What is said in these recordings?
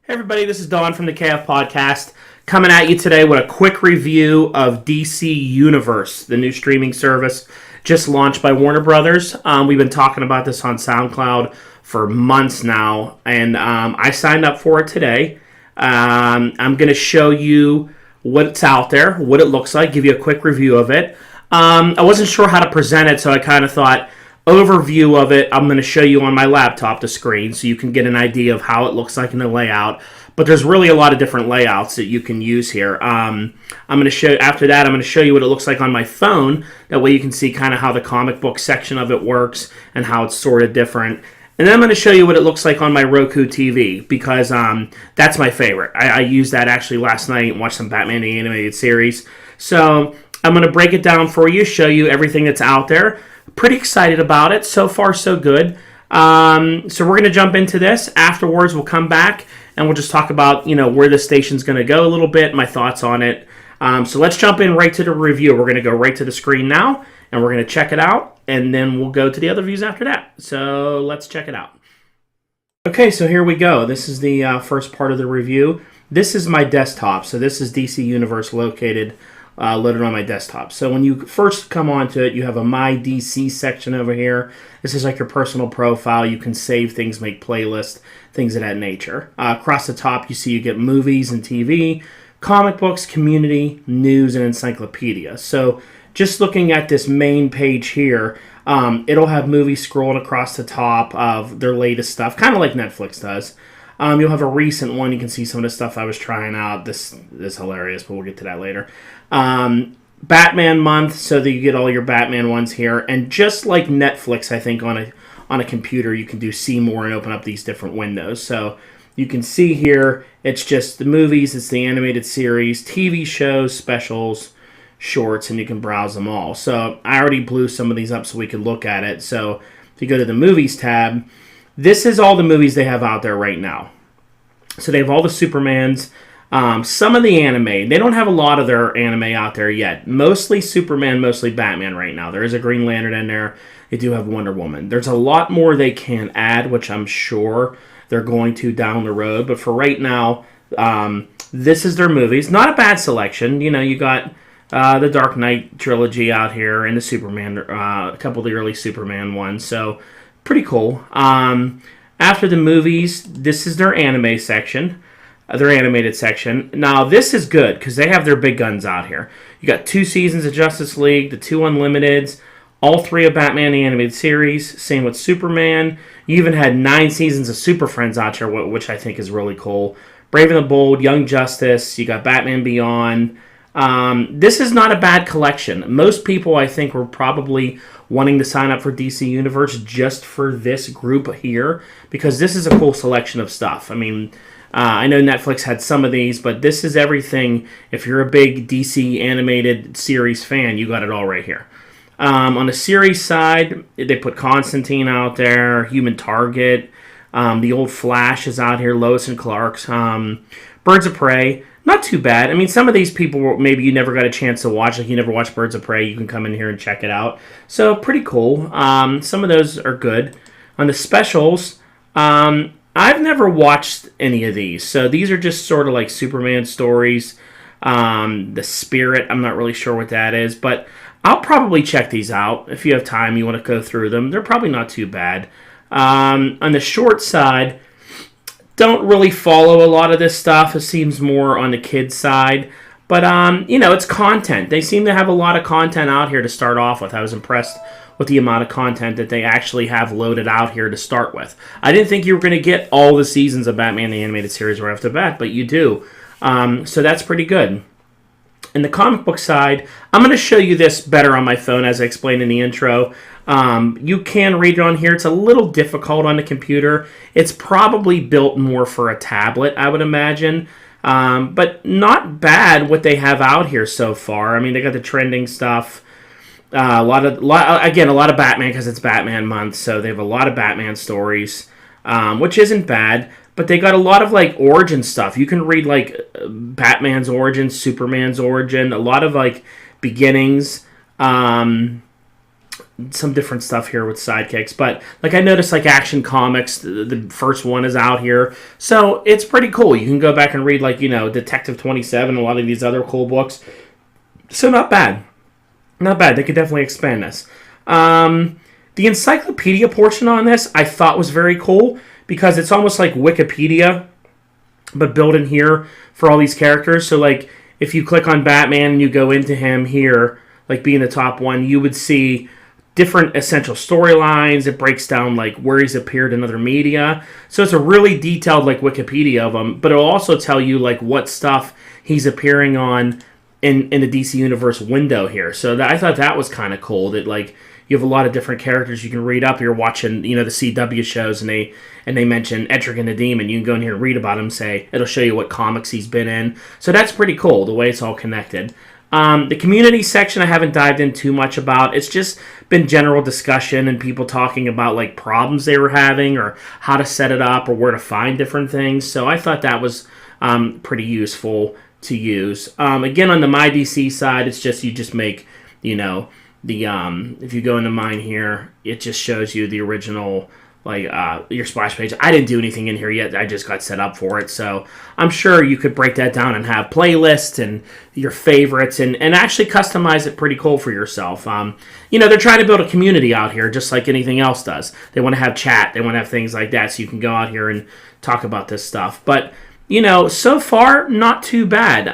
Hey everybody, this is Don from the KF Podcast, coming at you today with a quick review of DC Universe, the new streaming service just launched by Warner Brothers. We've been talking about this on SoundCloud for months now, and I signed up for it today. I'm going to show you what's out there, what it looks like, give you a quick review of it. I wasn't sure how to present it, so I kind of thought, overview of it, I'm going to show you on my laptop, the screen, so you can get an idea of how it looks like in the layout. But there's really a lot of different layouts that you can use here. I'm going to show. After that, I'm going to show you what it looks like on my phone. That way you can see kind of how the comic book section of it works and how it's sort of different. And then I'm going to show you what it looks like on my Roku TV, because that's my favorite. I used that actually last night and watched some Batman the Animated Series. So I'm going to break it down for you, show you everything that's out there. Pretty excited about it. So far, so good. So we're going to jump into this. Afterwards, we'll come back and we'll just talk about, where the station's going to go a little bit, my thoughts on it. So let's jump in right to the review. We're going to go right to the screen now, and we're going to check it out, and then we'll go to the other views after that. So let's check it out. Okay, so here we go. This is the first part of the review. This is my desktop. So this is DC Universe loaded on my desktop. So when you first come onto it, you have a My DC section over here. This is like your personal profile. You can save things, make playlists, things of that nature. Across the top, you see you get movies and TV, comic books, community, news, and encyclopedia. So just looking at this main page here, it'll have movies scrolling across the top of their latest stuff, kind of like Netflix does. You'll have a recent one. You can see some of the stuff I was trying out. This is hilarious, but we'll get to that later. Batman month, so that you get all your Batman ones here. And just like Netflix, I think on a computer, you can do see more and open up these different windows. So you can see here, it's just the movies, it's the animated series, TV shows, specials, shorts, and you can browse them all. So I already blew some of these up so we could look at it. So if you go to the movies tab, this is all the movies they have out there right now. So they have all the Supermans, some of the anime. They don't have a lot of their anime out there yet. Mostly Superman, mostly Batman right now. There is a Green Lantern in there. They do have Wonder Woman. There's a lot more they can add, which I'm sure they're going to down the road. But for right now, this is their movies. Not a bad selection. You got the Dark Knight trilogy out here and the Superman, a couple of the early Superman ones. So pretty cool. After the movies, this is their anime section, their animated section. Now, this is good because they have their big guns out here. You got 2 seasons of Justice League, the 2 Unlimiteds, all 3 of Batman the Animated Series, same with Superman. You even had 9 seasons of Super Friends out here, which I think is really cool. Brave and the Bold, Young Justice, you got Batman Beyond. This is not a bad collection. Most people, I think, were probably wanting to sign up for DC Universe just for this group here, because this is a cool selection of stuff. I mean, I know Netflix had some of these, but this is everything. If you're a big DC animated series fan, you got it all right here. On the series side, they put Constantine out there, Human Target, the old Flash is out here, Lois and Clark's, Birds of Prey. Not too bad. I mean, some of these people, maybe you never got a chance to watch. Like, you never watched Birds of Prey. You can come in here and check it out. So, pretty cool. Some of those are good. On the specials, I've never watched any of these. So, these are just sort of like Superman stories. The Spirit, I'm not really sure what that is. But I'll probably check these out. If you have time, you want to go through them. They're probably not too bad. On the short side, don't really follow a lot of this stuff. It seems more on the kids' side. But, it's content. They seem to have a lot of content out here to start off with. I was impressed with the amount of content that they actually have loaded out here to start with. I didn't think you were going to get all the seasons of Batman the Animated Series right off the bat, but you do. So that's pretty good. In the comic book side, I'm going to show you this better on my phone, as I explained in the intro. You can read it on here. It's a little difficult on the computer. It's probably built more for a tablet, I would imagine. But not bad what they have out here so far. I mean, they got the trending stuff. A lot of Batman because it's Batman month. So they have a lot of Batman stories, which isn't bad. But they got a lot of, like, origin stuff. You can read, like, Batman's origin, Superman's origin, a lot of, like, beginnings. some different stuff here with sidekicks. But like I noticed, like Action Comics, the first one is out here, so it's pretty cool. You can go back and read like Detective 27, a lot of these other cool books. So not bad, not bad. They could definitely expand this. The encyclopedia portion on this I thought was very cool because it's almost like Wikipedia, but built in here for all these characters. So like if you click on Batman and you go into him here, like being the top one, you would see different essential storylines. It breaks down like where he's appeared in other media. So it's a really detailed like Wikipedia of him, but it'll also tell you like what stuff he's appearing on in the DC Universe window here. So I thought that was kind of cool that like you have a lot of different characters you can read up. You're watching, the CW shows, and they mention Etrigan the Demon. You can go in here and read about him. It'll show you what comics he's been in. So that's pretty cool, the way it's all connected. The community section I haven't dived in too much about. It's just been general discussion and people talking about like problems they were having or how to set it up or where to find different things. So I thought that was pretty useful to use. Again, on the MyDC side, it's just you just make, if you go into mine here, it just shows you the original your splash page. I didn't do anything in here yet. I just got set up for it. So I'm sure you could break that down and have playlists and your favorites and actually customize it pretty cool for yourself. They're trying to build a community out here just like anything else does. They want to have chat. They want to have things like that so you can go out here and talk about this stuff. But, so far, not too bad.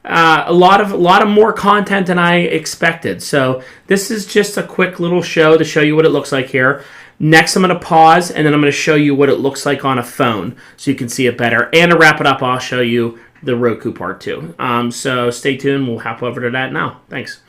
A lot of more content than I expected. So this is just a quick little show to show you what it looks like here. Next, I'm going to pause, and then I'm going to show you what it looks like on a phone so you can see it better. And to wrap it up, I'll show you the Roku part 2. So stay tuned. We'll hop over to that now. Thanks.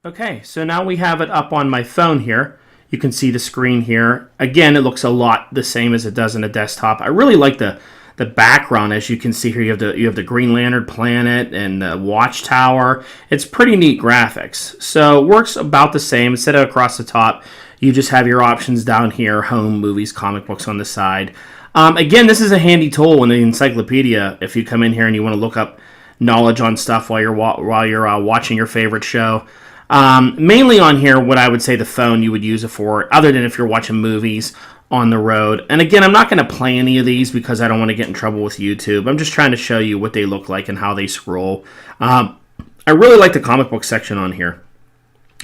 Okay, so now we have it up on my phone here. You can see the screen here. Again, it looks a lot the same as it does in a desktop. I really like the background. As you can see here, you have the Green Lantern planet and the Watchtower. It's pretty neat graphics. So it works about the same. Instead of across the top, you just have your options down here: home, movies, comic books on the side. Again, this is a handy tool in the encyclopedia if you come in here and you want to look up knowledge on stuff while you're watching your favorite show. Mainly on here, what I would say the phone you would use it for, other than if you're watching movies on the road. And again, I'm not going to play any of these because I don't want to get in trouble with YouTube. I'm just trying to show you what they look like and how they scroll. I really like the comic book section on here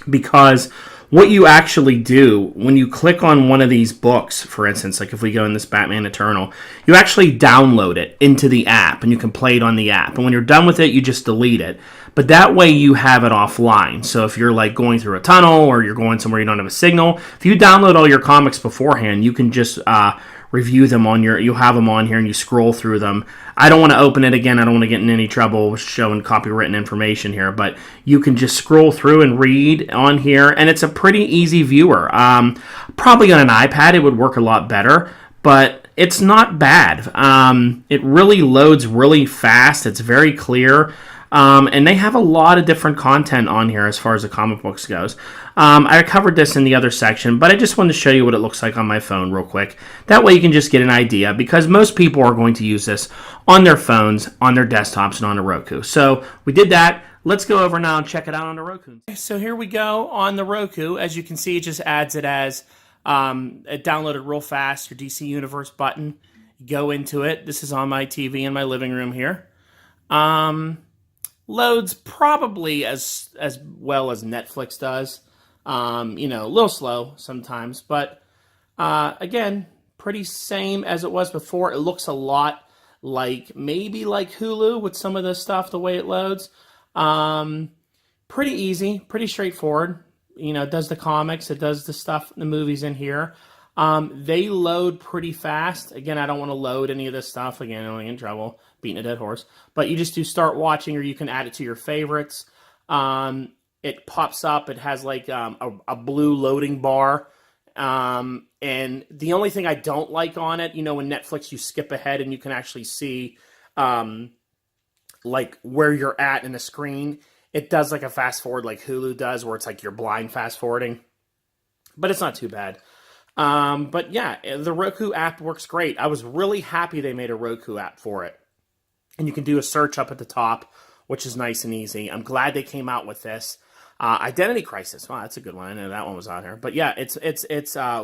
because what you actually do when you click on one of these books, for instance, like if we go in this Batman Eternal, you actually download it into the app and you can play it on the app. And when you're done with it, you just delete it. But that way you have it offline. So if you're like going through a tunnel or you're going somewhere you don't have a signal, if you download all your comics beforehand, you can just review them you'll have them on here and you scroll through them. I don't want to open it again. I don't want to get in any trouble showing copywritten information here, but you can just scroll through and read on here, and it's a pretty easy viewer. Probably on an iPad it would work a lot better, but it's not bad. It really loads really fast. It's very clear. And they have a lot of different content on here as far as the comic books goes. I covered this in the other section, but I just wanted to show you what it looks like on my phone real quick. That way you can just get an idea, because most people are going to use this on their phones, on their desktops, and on the Roku. So we did that. Let's go over now and check it out on the Roku. So here we go on the Roku. As you can see, it just adds it as it downloaded real fast, your DC Universe button. Go into it. This is on my TV in my living room here. Loads probably as well as Netflix does. A little slow sometimes, but again, pretty same as it was before. It looks a lot maybe like Hulu with some of the stuff, the way it loads. Pretty easy, pretty straightforward. It does the comics, it does the stuff, the movies in here. They load pretty fast. Again, I don't want to load any of this stuff. Again, I'm in trouble, beating a dead horse. But you just do start watching, or you can add it to your favorites. It pops up. It has like a blue loading bar. And the only thing I don't like on it, when Netflix, you skip ahead and you can actually see like where you're at in the screen. It does like a fast forward like Hulu does, where it's like you're blind fast forwarding. But it's not too bad. But yeah, the Roku app works great. I was really happy they made a Roku app for it. And you can do a search up at the top, which is nice and easy. I'm glad they came out with this. Identity Crisis. Wow, that's a good one. I know that one was on here. But yeah, it's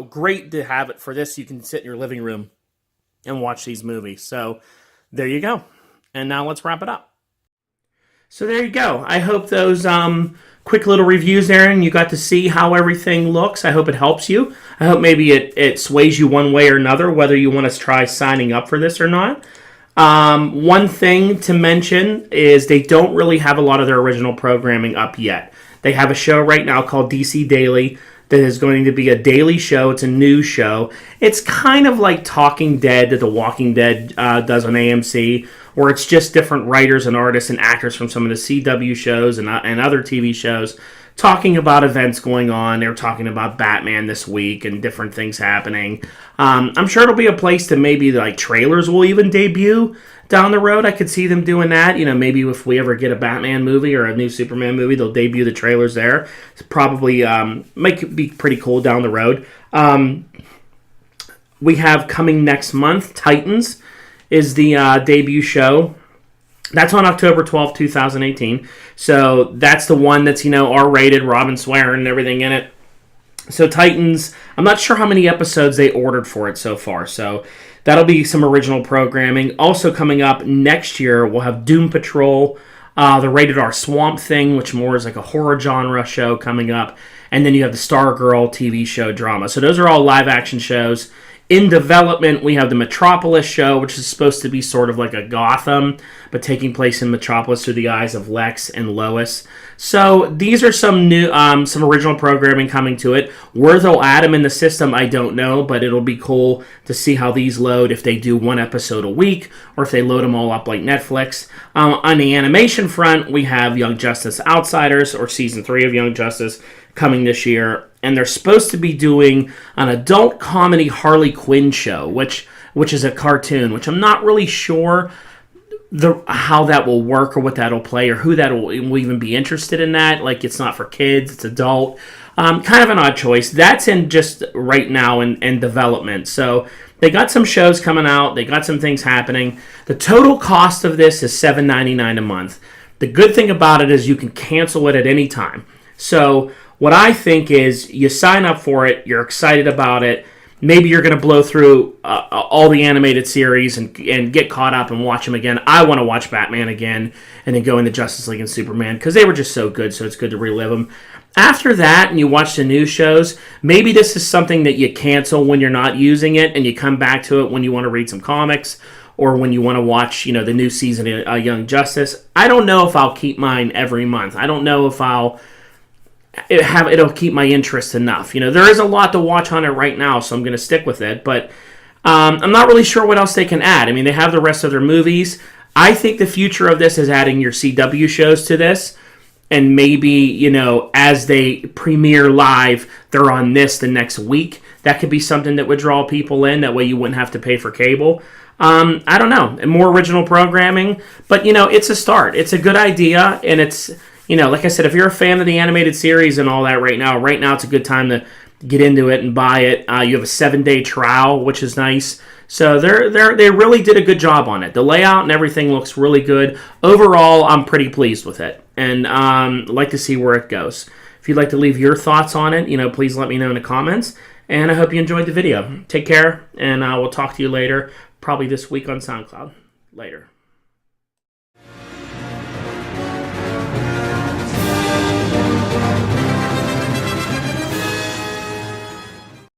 great to have it for this. You can sit in your living room and watch these movies. So there you go. And now let's wrap it up. So there you go. I hope those quick little reviews, Aaron, you got to see how everything looks. I hope it helps you. I hope maybe it sways you one way or another, whether you want to try signing up for this or not. One thing to mention is they don't really have a lot of their original programming up yet. They have a show right now called DC Daily that is going to be a daily show. It's a news show. It's kind of like Talking Dead that The Walking Dead does on AMC, where it's just different writers and artists and actors from some of the CW shows and other TV shows talking about events going on. They were talking about Batman this week and different things happening. I'm sure it'll be a place that maybe like trailers will even debut down the road. I could see them doing that. You know, maybe if we ever get a Batman movie or a new Superman movie, they'll debut the trailers there. It's probably might be pretty cool down the road. We have coming next month, Titans is the debut show. That's on October 12th, 2018. So that's the one that's, R-rated, Robin swearing and everything in it. So Titans, I'm not sure how many episodes they ordered for it so far. So that'll be some original programming. Also coming up next year, we'll have Doom Patrol, the Rated R Swamp Thing, which more is like a horror genre show coming up. And then you have the Stargirl TV show drama. So those are all live action shows. In development, we have the Metropolis show, which is supposed to be sort of like a Gotham, but taking place in Metropolis through the eyes of Lex and Lois. So these are some new, some original programming coming to it. Where they'll add them in the system, I don't know, but it'll be cool to see how these load, if they do one episode a week, or if they load them all up like Netflix. On the animation front, we have Young Justice Outsiders, or Season 3 of Young Justice, coming this year. And they're supposed to be doing an adult comedy Harley Quinn show, which is a cartoon, which I'm not really sure how that will work or what that'll play or who that will even be interested in that. Like, it's not for kids, it's adult. Kind of an odd choice. That's in just right now in development. So they got some shows coming out. They got some things happening. The total cost of this is $7.99 a month. The good thing about it is you can cancel it at any time. So what I think is you sign up for it, you're excited about it, maybe you're going to blow through all the animated series and get caught up and watch them again. I want to watch Batman again and then go into Justice League and Superman because they were just so good, so it's good to relive them. After that, and you watch the new shows, maybe this is something that you cancel when you're not using it and you come back to it when you want to read some comics or when you want to watch, the new season of Young Justice. I don't know if I'll keep mine every month. I don't know if it'll keep my interest enough. There is a lot to watch on it right now, so I'm going to stick with it. But I'm not really sure what else they can add. I mean, they have the rest of their movies. I think the future of this is adding your CW shows to this. And maybe, as they premiere live, they're on this the next week. That could be something that would draw people in. That way you wouldn't have to pay for cable. I don't know. And more original programming. But, it's a start. It's a good idea. And it's... like I said, if you're a fan of the animated series and all that right now it's a good time to get into it and buy it. You have a 7-day trial, which is nice. So they really did a good job on it. The layout and everything looks really good. Overall, I'm pretty pleased with it. And I'd like to see where it goes. If you'd like to leave your thoughts on it, please let me know in the comments. And I hope you enjoyed the video. Take care, and we'll talk to you later, probably this week on SoundCloud. Later.